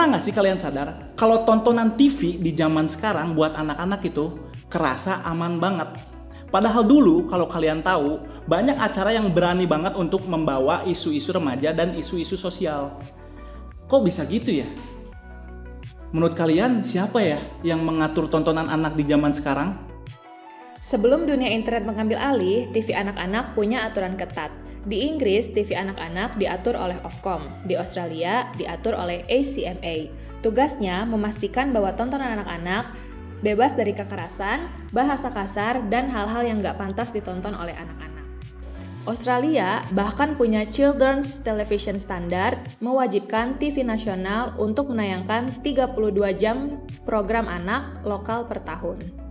Pernah nggak sih kalian sadar kalau tontonan TV di zaman sekarang buat anak-anak itu kerasa aman banget? Padahal dulu kalau kalian tahu banyak acara yang berani banget untuk membawa isu-isu remaja dan isu-isu sosial. Kok bisa gitu ya? Menurut kalian siapa ya yang mengatur tontonan anak di zaman sekarang? Sebelum dunia internet mengambil alih, TV anak-anak punya aturan ketat. Di Inggris, TV anak-anak diatur oleh Ofcom. Di Australia, diatur oleh ACMA. Tugasnya memastikan bahwa tontonan anak-anak bebas dari kekerasan, bahasa kasar, dan hal-hal yang gak pantas ditonton oleh anak-anak. Australia bahkan punya Children's Television Standard, mewajibkan TV nasional untuk menayangkan 32 jam program anak lokal per tahun.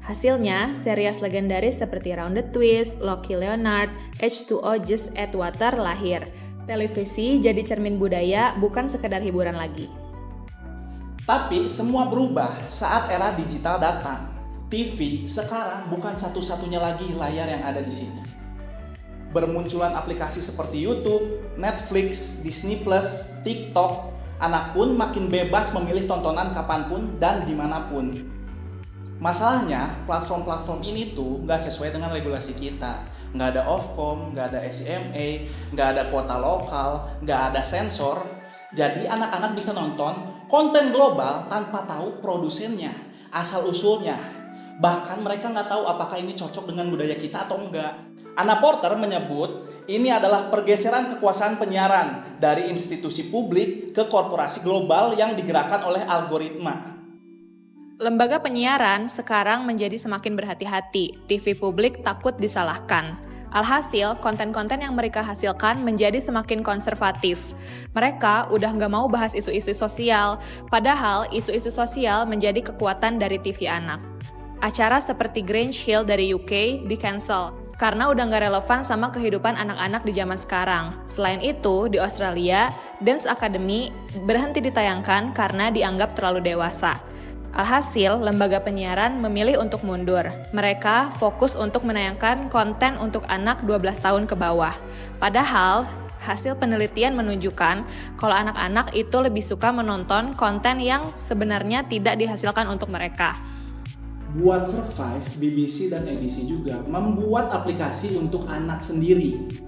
Hasilnya, series legendaris seperti Round the Twist, Loki Leonard, H2O Just Add Water lahir. Televisi jadi cermin budaya, bukan sekedar hiburan lagi. Tapi semua berubah saat era digital datang. TV sekarang bukan satu-satunya lagi layar yang ada di sini. Bermunculan aplikasi seperti YouTube, Netflix, Disney+, TikTok, anak pun makin bebas memilih tontonan kapanpun dan dimanapun. Masalahnya, platform-platform ini tuh nggak sesuai dengan regulasi kita. Nggak ada Ofcom, nggak ada ACMA, nggak ada kuota lokal, nggak ada sensor. Jadi anak-anak bisa nonton konten global tanpa tahu produsennya, asal-usulnya. Bahkan mereka nggak tahu apakah ini cocok dengan budaya kita atau enggak. Anna Porter menyebut ini adalah pergeseran kekuasaan penyiaran dari institusi publik ke korporasi global yang digerakkan oleh algoritma. Lembaga penyiaran sekarang menjadi semakin berhati-hati. TV publik takut disalahkan. Alhasil, konten-konten yang mereka hasilkan menjadi semakin konservatif. Mereka udah nggak mau bahas isu-isu sosial, padahal isu-isu sosial menjadi kekuatan dari TV anak. Acara seperti Grange Hill dari UK di-cancel, karena udah nggak relevan sama kehidupan anak-anak di zaman sekarang. Selain itu, di Australia, Dance Academy berhenti ditayangkan karena dianggap terlalu dewasa. Alhasil, lembaga penyiaran memilih untuk mundur. Mereka fokus untuk menayangkan konten untuk anak 12 tahun ke bawah. Padahal, hasil penelitian menunjukkan kalau anak-anak itu lebih suka menonton konten yang sebenarnya tidak dihasilkan untuk mereka. Buat survive, BBC dan ABC juga membuat aplikasi untuk anak sendiri.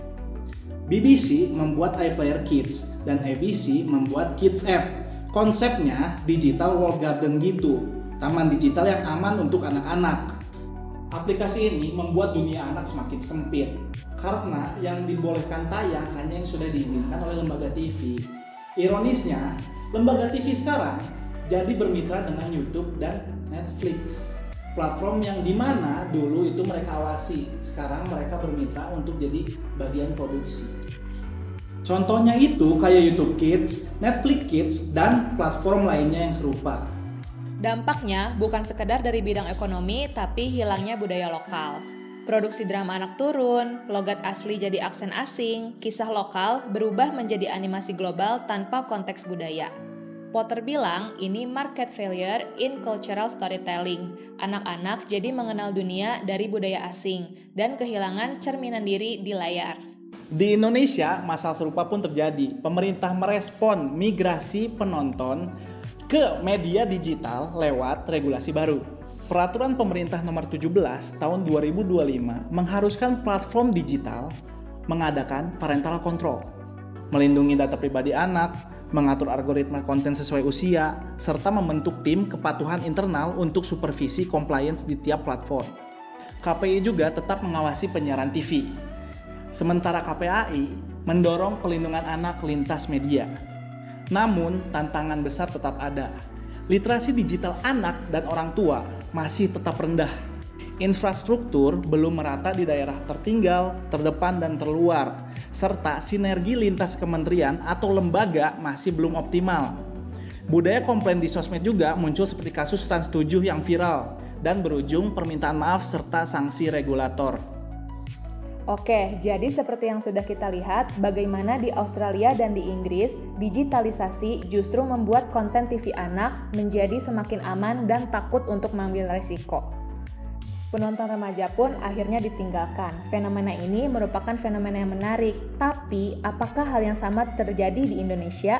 BBC membuat iPlayer Kids dan ABC membuat Kids App. Konsepnya digital world garden gitu, taman digital yang aman untuk anak-anak. Aplikasi ini membuat dunia anak semakin sempit, karena yang dibolehkan tayang hanya yang sudah diizinkan oleh lembaga TV. Ironisnya, lembaga TV sekarang jadi bermitra dengan YouTube dan Netflix. Platform yang dimana dulu itu mereka awasi, sekarang mereka bermitra untuk jadi bagian produksi. Contohnya itu kayak YouTube Kids, Netflix Kids, dan platform lainnya yang serupa. Dampaknya bukan sekedar dari bidang ekonomi, tapi hilangnya budaya lokal. Produksi drama anak turun, logat asli jadi aksen asing, kisah lokal berubah menjadi animasi global tanpa konteks budaya. Potter bilang ini market failure in cultural storytelling. Anak-anak jadi mengenal dunia dari budaya asing dan kehilangan cerminan diri di layar. Di Indonesia, masalah serupa pun terjadi. Pemerintah merespon migrasi penonton ke media digital lewat regulasi baru. Peraturan Pemerintah Nomor 17 Tahun 2025 mengharuskan platform digital mengadakan parental control, melindungi data pribadi anak, mengatur algoritma konten sesuai usia, serta membentuk tim kepatuhan internal untuk supervisi compliance di tiap platform. KPI juga tetap mengawasi penyiaran TV. Sementara KPAI mendorong pelindungan anak lintas media. Namun, tantangan besar tetap ada. Literasi digital anak dan orang tua masih tetap rendah. Infrastruktur belum merata di daerah tertinggal, terdepan, dan terluar. Serta sinergi lintas kementerian atau lembaga masih belum optimal. Budaya komplain di sosmed juga muncul seperti kasus Trans 7 yang viral dan berujung permintaan maaf serta sanksi regulator. Oke, jadi seperti yang sudah kita lihat, bagaimana di Australia dan di Inggris, digitalisasi justru membuat konten TV anak menjadi semakin aman dan takut untuk mengambil risiko. Penonton remaja pun akhirnya ditinggalkan. Fenomena ini merupakan fenomena yang menarik, tapi apakah hal yang sama terjadi di Indonesia?